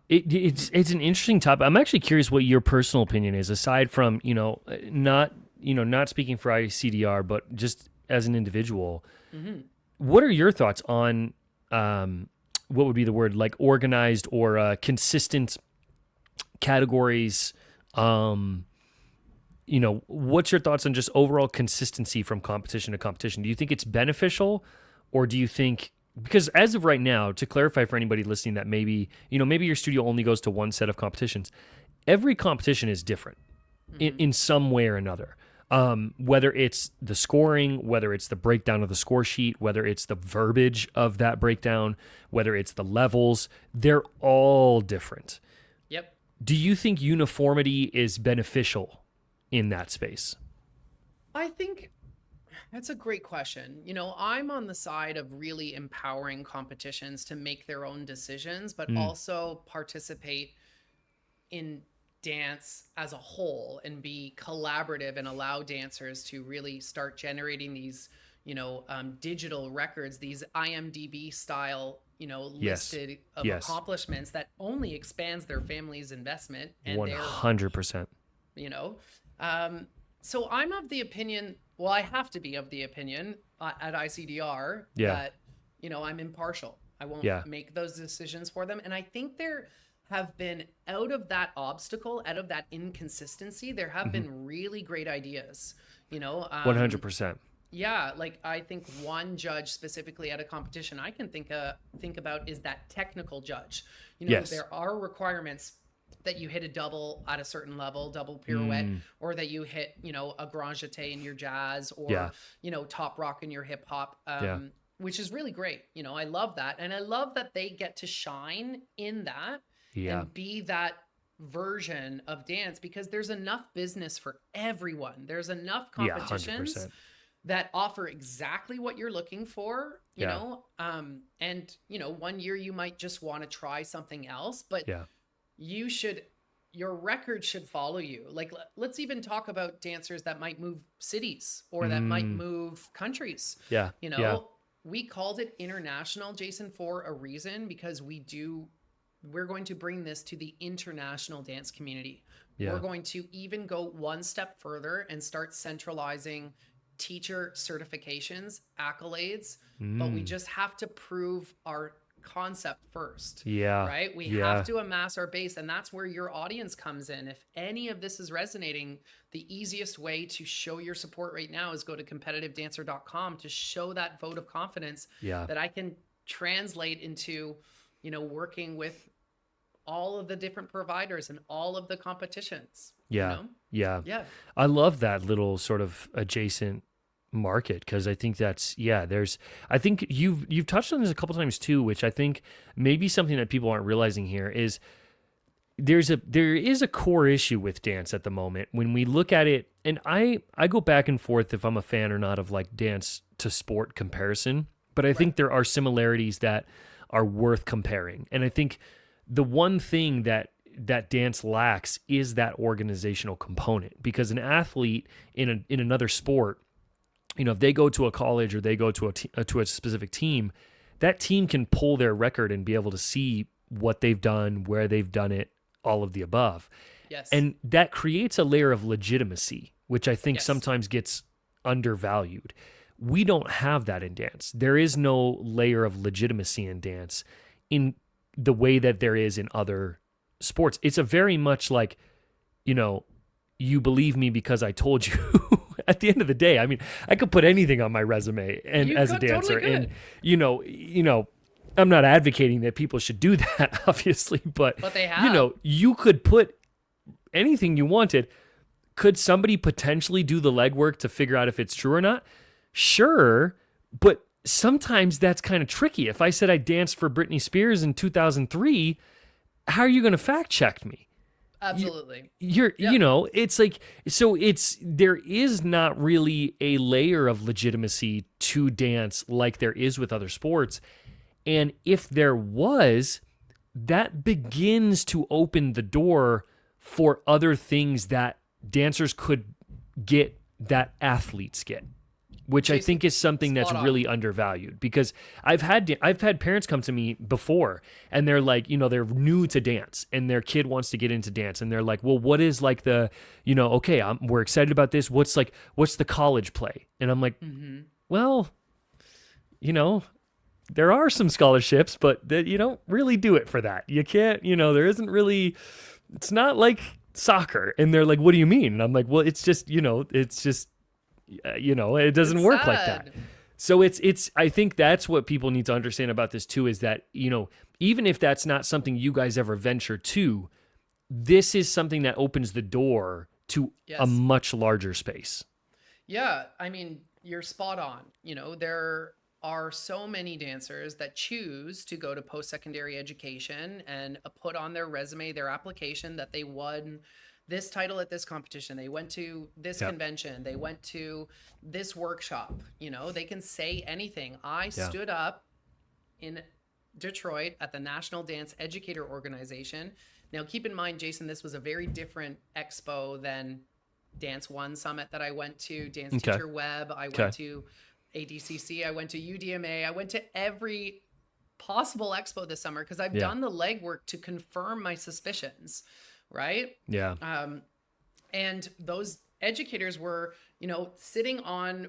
It's an interesting topic. I'm actually curious what your personal opinion is, aside from, not speaking for ICDR, but just as an individual. What are your thoughts on, what would be the word, like organized or consistent categories? What's your thoughts on just overall consistency from competition to competition? Do you think it's beneficial, or do you think, because as of right now, to clarify for anybody listening that maybe your studio only goes to one set of competitions, every competition is different in some way or another. Whether it's the scoring, whether it's the breakdown of the score sheet, whether it's the verbiage of that breakdown, whether it's the levels, they're all different. Yep. Do you think uniformity is beneficial in that space? I think that's a great question. I'm on the side of really empowering competitions to make their own decisions, but also participate in dance as a whole and be collaborative and allow dancers to really start generating these, digital records, these IMDb style, listed of accomplishments that only expands their family's investment and 100%. So I'm of the opinion, well, I have to be of the opinion at ICDR that, I'm impartial. I won't make those decisions for them. And I think there have been, out of that obstacle, out of that inconsistency, there have been really great ideas, 100%. Yeah, like I think one judge specifically at a competition I can think about is that technical judge. There are requirements that you hit a double at a certain level, double pirouette, or that you hit, a grand jeté in your jazz, or, top rock in your hip hop, which is really great. I love that. And I love that they get to shine in that and be that version of dance, because there's enough business for everyone. There's enough competitions 100%. that offer exactly what you're looking for, and, 1 year you might just want to try something else, but your record should follow you. Like, let's even talk about dancers that might move cities or that might move countries. We called it international, Jason, for a reason, because we're going to bring this to the international dance community. We're going to even go one step further and start centralizing teacher certifications, accolades, but we just have to prove our concept first. Right? We have to amass our base, and that's where your audience comes in. If any of this is resonating, the easiest way to show your support right now is go to competitivedancer.com to show that vote of confidence that I can translate into, working with all of the different providers and all of the competitions. Yeah. I love that little sort of adjacent market, because I think that's I think you've touched on this a couple times too, which I think maybe something that people aren't realizing here is there is a core issue with dance at the moment when we look at it. And I go back and forth if I'm a fan or not of like dance to sport comparison, but I think there are similarities that are worth comparing. And I think the one thing that dance lacks is that organizational component, because an athlete in another sport, if they go to a college or they go to a specific team, that team can pull their record and be able to see what they've done, where they've done it, all of the above. Yes. And that creates a layer of legitimacy, which I think sometimes gets undervalued. We don't have that in dance. There is no layer of legitimacy in dance in the way that there is in other sports. It's a very much like, you believe me because I told you. At the end of the day, I mean, I could put anything on my resume and as a dancer, totally and I'm not advocating that people should do that, obviously, but they have. You could put anything you wanted. Could somebody potentially do the legwork to figure out if it's true or not? Sure, but sometimes that's kind of tricky. If I said I danced for Britney Spears in 2003, how are you going to fact check me? Absolutely. It's like, so there is not really a layer of legitimacy to dance like there is with other sports. And if there was, that begins to open the door for other things that dancers could get that athletes get, which I think is something that's really undervalued, because I've had parents come to me before and they're like, they're new to dance and their kid wants to get into dance. And they're like, well, what is like the, we're excited about this. What's the college play? And I'm like, well, there are some scholarships, but you don't really do it for that. You can't, there isn't really, it's not like soccer. And they're like, what do you mean? And I'm like, well, it's just, it doesn't work like that. So I think that's what people need to understand about this too, is that, even if that's not something you guys ever venture to, this is something that opens the door to a much larger space. Yeah. I mean, you're spot on. There are so many dancers that choose to go to post-secondary education and put on their resume, their application, that they won this title at this competition, they went to this convention, they went to this workshop. They can say anything. I stood up in Detroit at the National Dance Educator Organization. Now, keep in mind, Jason, this was a very different expo than Dance One Summit that I went to, Dance Teacher Web. I went to ADCC, I went to UDMA, I went to every possible expo this summer because I've done the legwork to confirm my suspicions. Right? Yeah. And those educators were, sitting on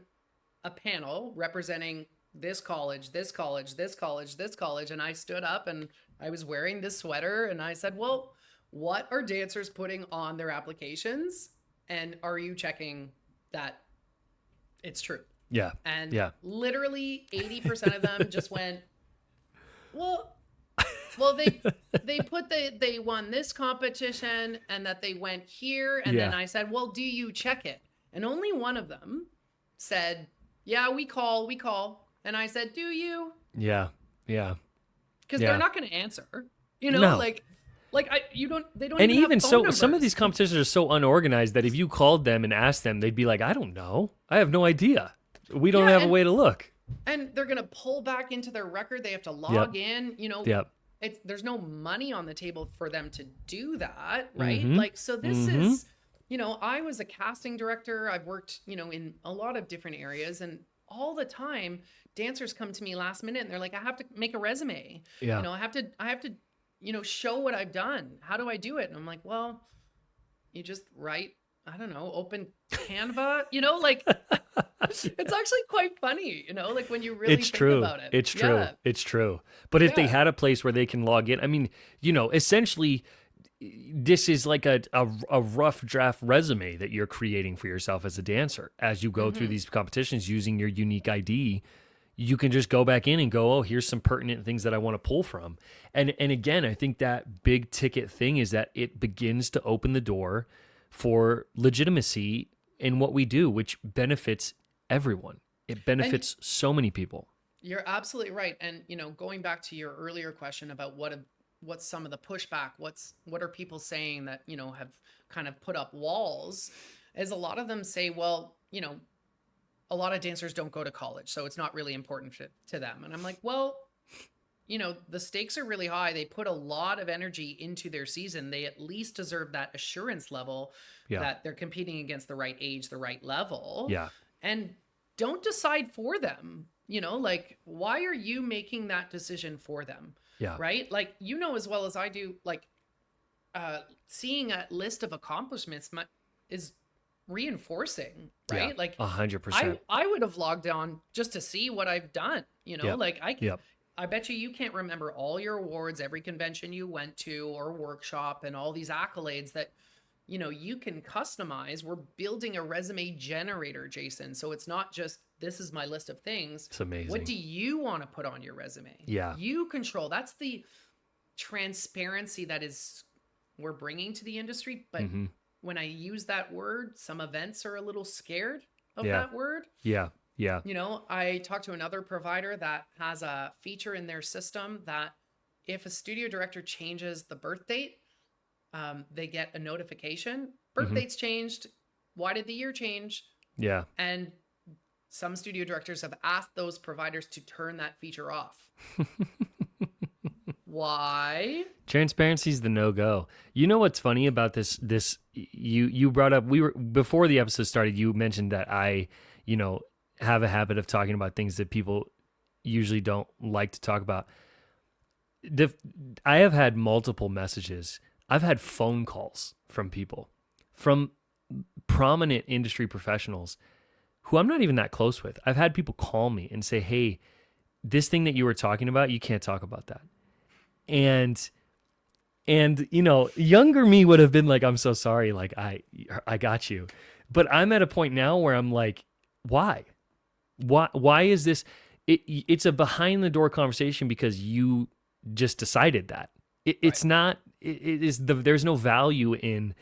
a panel representing this college, this college, this college, this college. And I stood up and I was wearing this sweater and I said, well, what are dancers putting on their applications? And are you checking that it's true? Yeah. And literally 80% of them just went, well, Well, they put they won this competition and that they went here, and then Yeah. I said, "Well, do you check it?" And only one of them said, "Yeah, we call." And I said, "Do you?" Yeah. Yeah. Because they're Yeah. not going to answer. No. They don't And even have even phone so, numbers. some of these competitions are so unorganized that if you called them and asked them, they'd be like, I don't know. I have no idea. We don't Yeah, have a way to look. and they're going to pull back into their record. They have to Yep. log in, Yep. there's no money on the table for them to do that, right? Mm-hmm. Like, so this Mm-hmm. is, I was a casting director. I've worked, in a lot of different areas, and all the time dancers come to me last minute and they're like, I have to make a resume. Yeah. I have to, show what I've done. How do I do it? And I'm like, well, you just write, I don't know, open Canva, like it's actually quite funny, like when you really It's think true. about it. It's true. Yeah. It's true. But if they Yeah. had a place where they can log in, I mean, essentially, this is like a rough draft resume that you're creating for yourself as a dancer. As you go through these competitions using your unique ID, you can just go back in and go, oh, here's some pertinent things that I want to pull from. And again, I think that big ticket thing is that it begins to open the door for legitimacy in what we do, which benefits everyone. It benefits so many people. You're absolutely right. And, going back to your earlier question about what's some of the pushback, what are people saying that, have kind of put up walls, is a lot of them say, well, a lot of dancers don't go to college, so it's not really important to them. And I'm like, well, the stakes are really high. They put a lot of energy into their season. They at least deserve that assurance level that they're competing against the right age, the right level. Yeah. And don't decide for them. Like, why are you making that decision for them? Yeah. Right? Like, as well as I do, like, seeing a list of accomplishments is reinforcing, right? Yeah, Like 100%. I would have logged on just to see what I've done, Yep. like Yep. I bet you can't remember all your awards, every convention you went to or workshop, and all these accolades that, you can customize. We're building a resume generator, Jason. So it's not just, this is my list of things. It's amazing. What do you want to put on your resume? Yeah. You control. That's the transparency that we're bringing to the industry. But when I use that word, some events are a little scared of that word. Yeah. Yeah. I talked to another provider that has a feature in their system that if a studio director changes the birth date, they get a notification. Birth date's changed. Why did the year change? Yeah. And some studio directors have asked those providers to turn that feature off. Why? Transparency is the no-go. You know what's funny about this? You brought up, before the episode started, you mentioned that I, have a habit of talking about things that people usually don't like to talk about. I have had multiple messages. I've had phone calls from people, from prominent industry professionals who I'm not even that close with. I've had people call me and say, hey, this thing that you were talking about, you can't talk about that. And younger me would have been like, I'm so sorry. Like, I got you. But I'm at a point now where I'm like, why is this? It's a behind the door conversation because you just decided that. It's not, there's no value in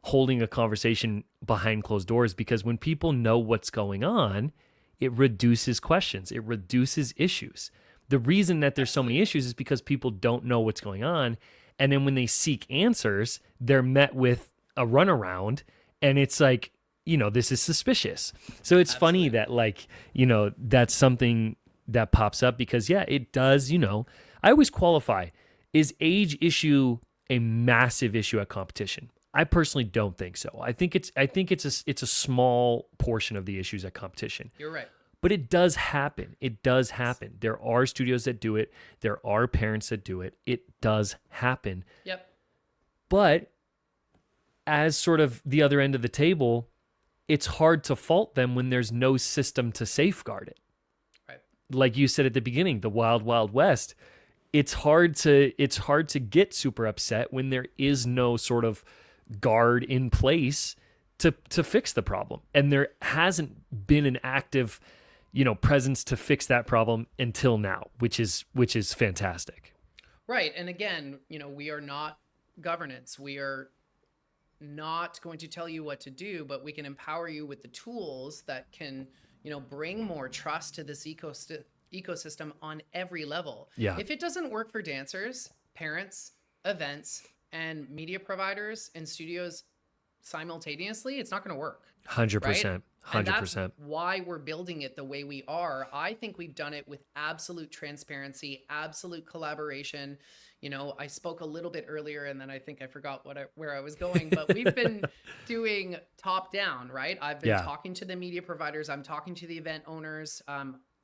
holding a conversation behind closed doors, because when people know what's going on, it reduces questions. It reduces issues. The reason that there's so many issues is because people don't know what's going on. And then when they seek answers, they're met with a runaround, and it's like, this is suspicious. So it's funny that that's something that pops up because it does, I always qualify, is age issue a massive issue at competition? I personally don't think so. I think it's a small portion of the issues at competition. You're right. But it does happen. It does happen. There are studios that do it. There are parents that do it. It does happen. Yep. But as sort of the other end of the table, it's hard to fault them when there's no system to safeguard it. Right. Like you said at the beginning, the wild, wild west. It's hard to get super upset when there is no sort of guard in place to fix the problem. And there hasn't been an active, presence to fix that problem until now, which is fantastic. Right. And again, we are not governance. We are not going to tell you what to do, but we can empower you with the tools that can, bring more trust to this ecosystem on every level. Yeah. If it doesn't work for dancers, parents, events, and media providers and studios simultaneously, it's not going to work. 100%. And that's 100%. why we're building it the way we are. I think we've done it with absolute transparency, absolute collaboration. I spoke a little bit earlier and then I think I forgot where I was going, but we've been doing top down, right? I've been talking to the media providers. I'm talking to the event owners.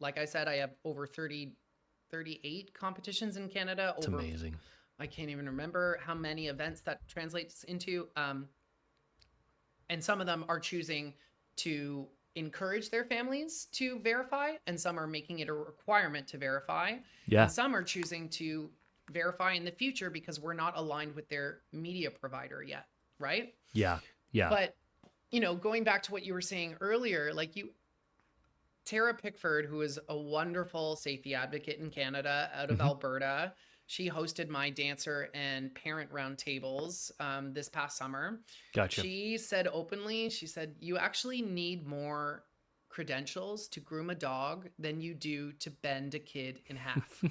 Like I said, I have over 38 competitions in Canada. It's amazing. I can't even remember how many events that translates into. And some of them are choosing to encourage their families to verify, and some are making it a requirement to verify. Yeah. And some are choosing to verify in the future because we're not aligned with their media provider yet, right? Yeah. Yeah. But, going back to what you were saying earlier, Sarah Pickford, who is a wonderful safety advocate in Canada out of Alberta, she hosted my dancer and parent roundtables this past summer. Gotcha. She said openly, you actually need more credentials to groom a dog than you do to bend a kid in half.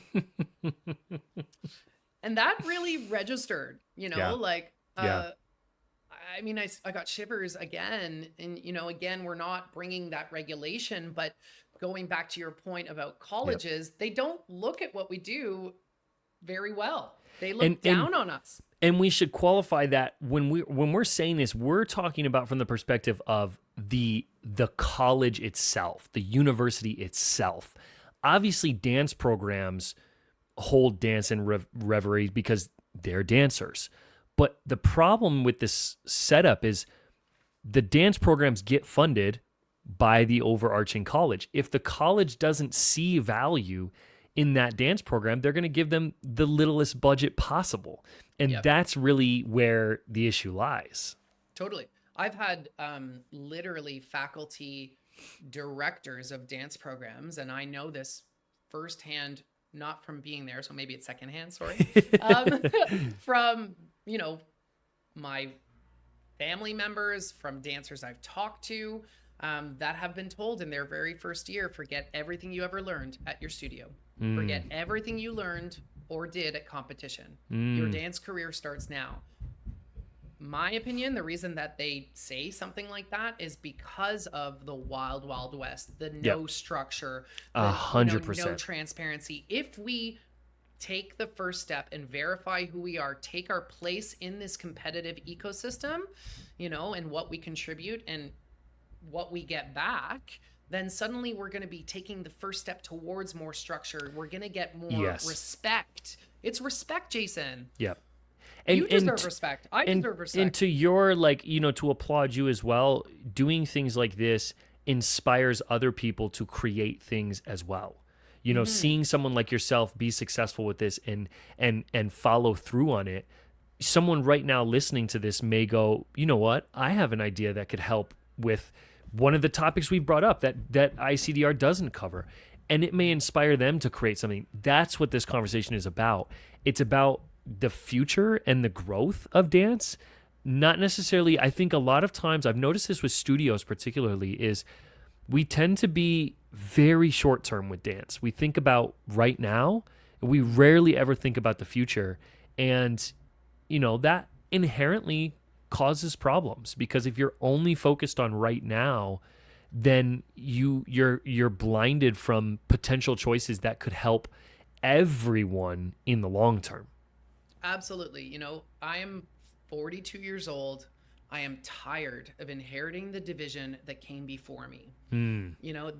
And that really registered, I got shivers again. And, again, we're not bringing that regulation, but going back to your point about colleges, they don't look at what we do very well. They look down on us. And we should qualify that when we're saying this, we're talking about from the perspective of the college itself, the university itself. Obviously, dance programs hold dance and reverie because they're dancers. But the problem with this setup is the dance programs get funded by the overarching college. If the college doesn't see value in that dance program, they're going to give them the littlest budget possible. And that's really where the issue lies. Totally. I've had literally faculty directors of dance programs, and I know this firsthand, not from being there, so maybe it's secondhand, sorry, from, my family members, from dancers I've talked to, that have been told in their very first year, forget everything you ever learned at your studio. Forget everything you learned or did at competition. Your dance career starts now. My opinion, the reason that they say something like that is because of the wild, wild west, the no structure, 100%, no transparency. If we take the first step and verify who we are, take our place in this competitive ecosystem, and what we contribute and what we get back, then suddenly we're going to be taking the first step towards more structure. We're going to get more respect. It's respect, Jason. Yep. You deserve respect. I deserve respect. And to your, to applaud you as well, doing things like this inspires other people to create things as well. Seeing someone like yourself be successful with this and follow through on it. Someone right now listening to this may go, you know what? I have an idea that could help with one of the topics we've brought up that ICDR doesn't cover. And it may inspire them to create something. That's what this conversation is about. It's about the future and the growth of dance. Not necessarily, I think a lot of times, I've noticed this with studios particularly, is we tend to be very short term with dance. We think about right now. We rarely ever think about the future. And, that inherently causes problems, because if you're only focused on right now, then you're blinded from potential choices that could help everyone in the long term. Absolutely. I am 42 years old. I am tired of inheriting the division that came before me.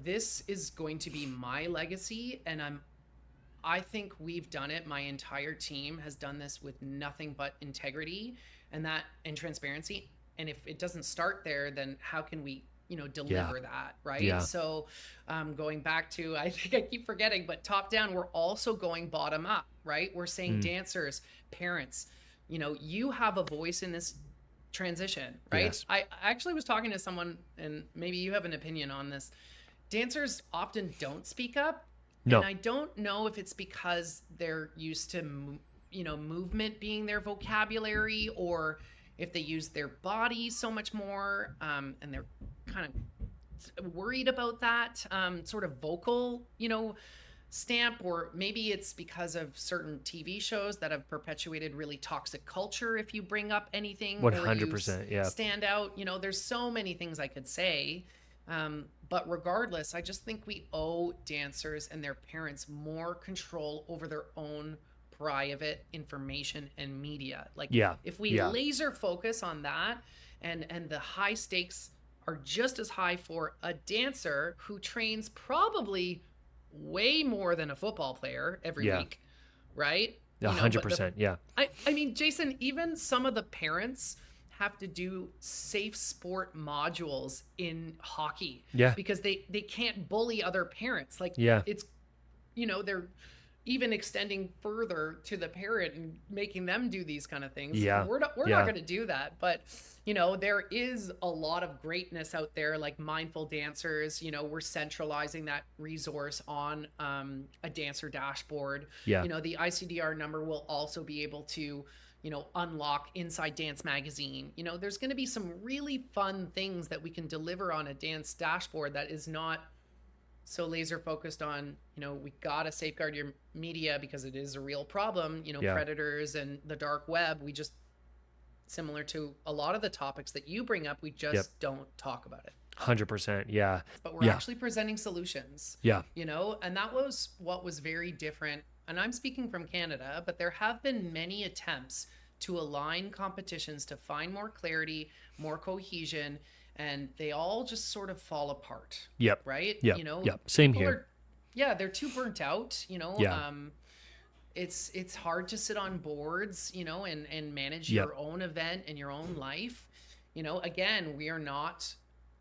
This is going to be my legacy, and I think we've done it. My entire team has done this with nothing but integrity and transparency. And if it doesn't start there, then how can we, deliver that, right? Yeah. So going back to, I think I keep forgetting, but top down, we're also going bottom up, right? We're saying dancers, parents, you have a voice in this transition, right? Yes. I actually was talking to someone, and maybe you have an opinion on this. Dancers often don't speak up. No. And I don't know if it's because they're used to movement being their vocabulary, or if they use their body so much more, and they're kind of worried about that sort of vocal, stamp, or maybe it's because of certain TV shows that have perpetuated really toxic culture. If you bring up anything or you 100%. Yeah. stand out, there's so many things I could say. But regardless, I just think we owe dancers and their parents more control over their own private information and media. Like, if we laser focus on that, and the high stakes are just as high for a dancer who trains probably way more than a football player every week, right? 100%. Yeah. I mean, Jason, even some of the parents have to do safe sport modules in hockey because they can't bully other parents. Like, it's, they're even extending further to the parent and making them do these kind of things. We're not going to do that. But, there is a lot of greatness out there, like mindful dancers. We're centralizing that resource on a dancer dashboard. The ICDR number will also be able to, unlock Inside Dance Magazine. There's going to be some really fun things that we can deliver on a dance dashboard that is not so laser focused on, we got to safeguard your media because it is a real problem, predators and the dark web. We just, similar to a lot of the topics that you bring up, we just don't talk about it. 100%. Yeah. But we're actually presenting solutions. Yeah. And that was what was very different. And I'm speaking from Canada, but there have been many attempts to align competitions to find more clarity, more cohesion, and they all just sort of fall apart. Yep. Right? Yep. Same here. They're too burnt out, It's hard to sit on boards, and manage your own event and your own life. Again, we are not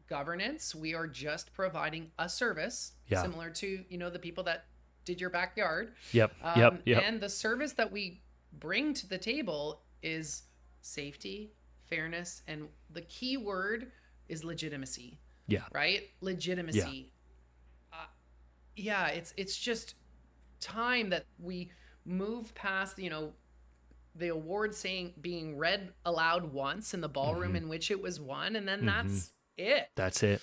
governance. We are just providing a service similar to, the people that did your backyard. Yep. And the service that we bring to the table is safety, fairness, and the key word is legitimacy. Yeah. Right? Legitimacy. It's just time that we move past, the award being read aloud once in the ballroom in which it was won, and then that's it. That's it.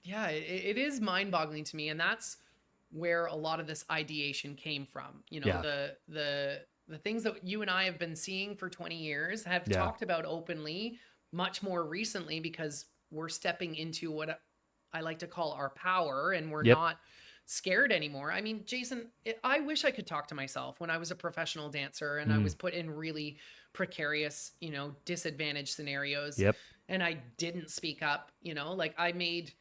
It is mind-boggling to me, and that's where a lot of this ideation came from. The things that you and I have been seeing for 20 years have talked about openly much more recently, because we're stepping into what I like to call our power, and we're not scared anymore. I mean, Jason, I wish I could talk to myself when I was a professional dancer and I was put in really precarious, disadvantaged scenarios, and I didn't speak up. Like, I made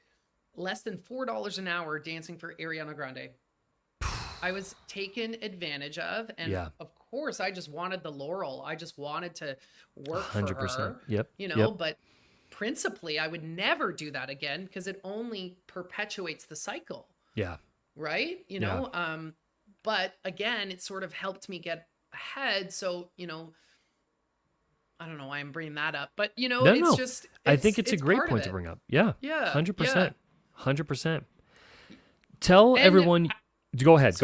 less than $4 an hour dancing for Ariana Grande. I was taken advantage of, and of course I just wanted the laurel. I just wanted to work 100%. For her. But principally I would never do that again, because it only perpetuates the cycle. Right? But again, it sort of helped me get ahead. So, I don't know why I'm bringing that up, but I think it's a great point to bring up. Yeah. 100%. 100%. Tell everyone. Go ahead.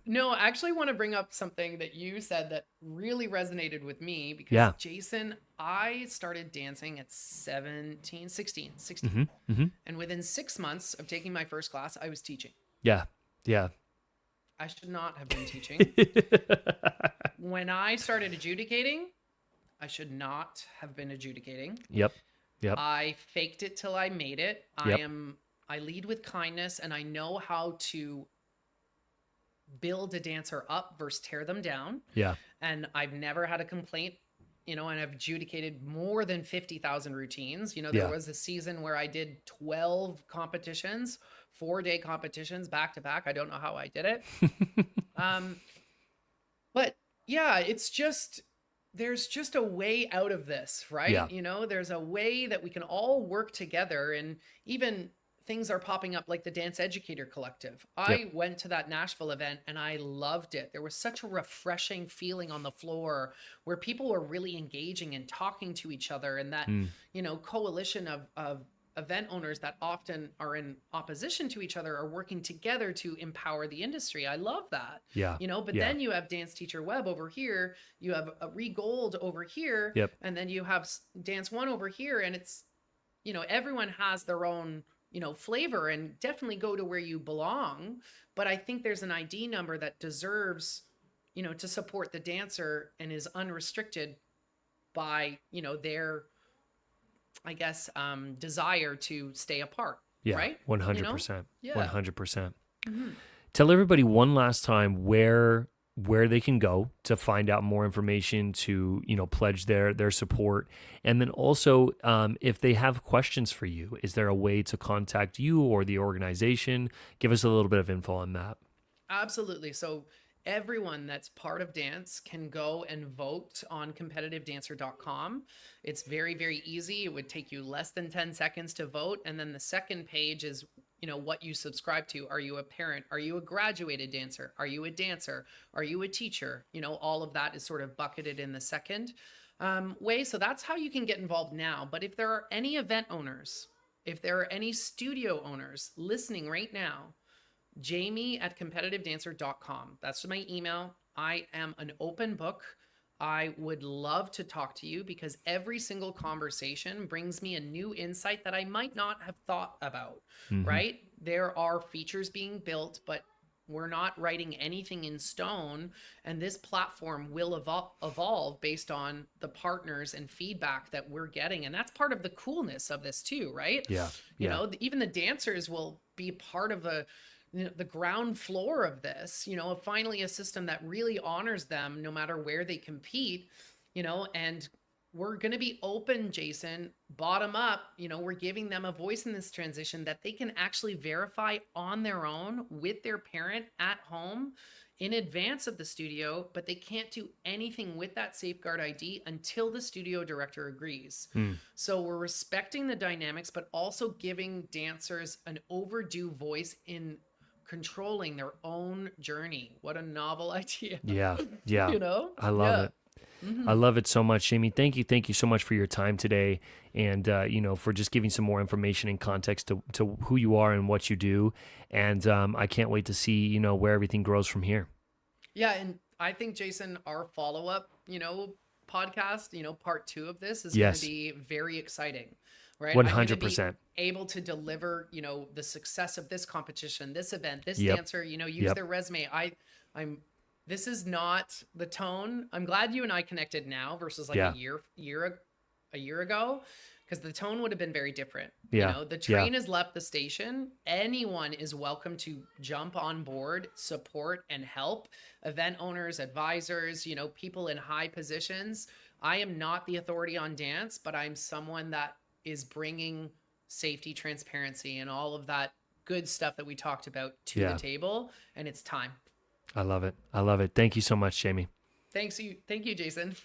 No, I actually want to bring up something that you said that really resonated with me, because Jason, I started dancing at 16. And within 6 months of taking my first class, I was teaching. Yeah. I should not have been teaching. When I started adjudicating, I should not have been adjudicating. Yep. I faked it till I made it. I lead with kindness, and I know how to build a dancer up versus tear them down. And I've never had a complaint, and I've adjudicated more than 50,000 routines. There was a season where I did 12 competitions, 4-day competitions back to back. I don't know how I did it. But it's just, there's just a way out of this, right? There's a way that we can all work together, and even things are popping up like the Dance Educator Collective. I went to that Nashville event and I loved it. There was such a refreshing feeling on the floor where people were really engaging and talking to each other, and that, coalition of event owners that often are in opposition to each other are working together to empower the industry. I love that. Yeah. But Yeah. then you have Dance Teacher Web over here, you have a Regold over here, Yep. and then you have Dance One over here, and it's, everyone has their own, flavor, and definitely go to where you belong. But I think there's an ID number that deserves, to support the dancer and is unrestricted by, their, I guess, desire to stay apart. Yeah. Right. 100%. Yeah. 100%. Mm-hmm. Tell everybody one last time where they can go to find out more information, to pledge their support, and then also if they have questions for you, is there a way to contact you or the organization? Give us a little bit of info on that. Absolutely. So everyone that's part of dance can go and vote on competitivedancer.com. It's very, very easy. It would take you less than 10 seconds to vote. And then the second page is, what you subscribe to. Are you a parent? Are you a graduated dancer? Are you a dancer? Are you a teacher? All of that is sort of bucketed in the second way. So that's how you can get involved now. But if there are any event owners, if there are any studio owners listening right now, jamie@competitivedancer.com. That's my email. I am an open book. I would love to talk to you because every single conversation brings me a new insight that I might not have thought about, right? There are features being built, but we're not writing anything in stone. And this platform will evolve based on the partners and feedback that we're getting. And that's part of the coolness of this too, right? Yeah. Even the dancers will be part of the ground floor of this, finally a system that really honors them no matter where they compete, and we're going to be open, Jason, bottom up, we're giving them a voice in this transition that they can actually verify on their own with their parent at home in advance of the studio, but they can't do anything with that safeguard ID until the studio director agrees. So we're respecting the dynamics, but also giving dancers an overdue voice in controlling their own journey. What a novel idea. Yeah. I love it. Mm-hmm. I love it so much, Jamie. Thank you so much for your time today, and for just giving some more information and context to who you are and what you do. And I can't wait to see where everything grows from here. Yeah, and I think, Jason, our follow-up podcast, part 2 of this is going to be very exciting, right? 100%. Able to deliver the success of this competition, this event, this dancer, use their resume. This is not the tone. I'm glad you and I connected now versus a year ago, because the tone would have been very different. The train has left the station. Anyone is welcome to jump on board, support, and help. Event owners, advisors, people in high positions. I am not the authority on dance, but I'm someone that is bringing safety, transparency, and all of that good stuff that we talked about to the table. And it's time. I love it. Thank you so much, Jamie. Thank you, Jason.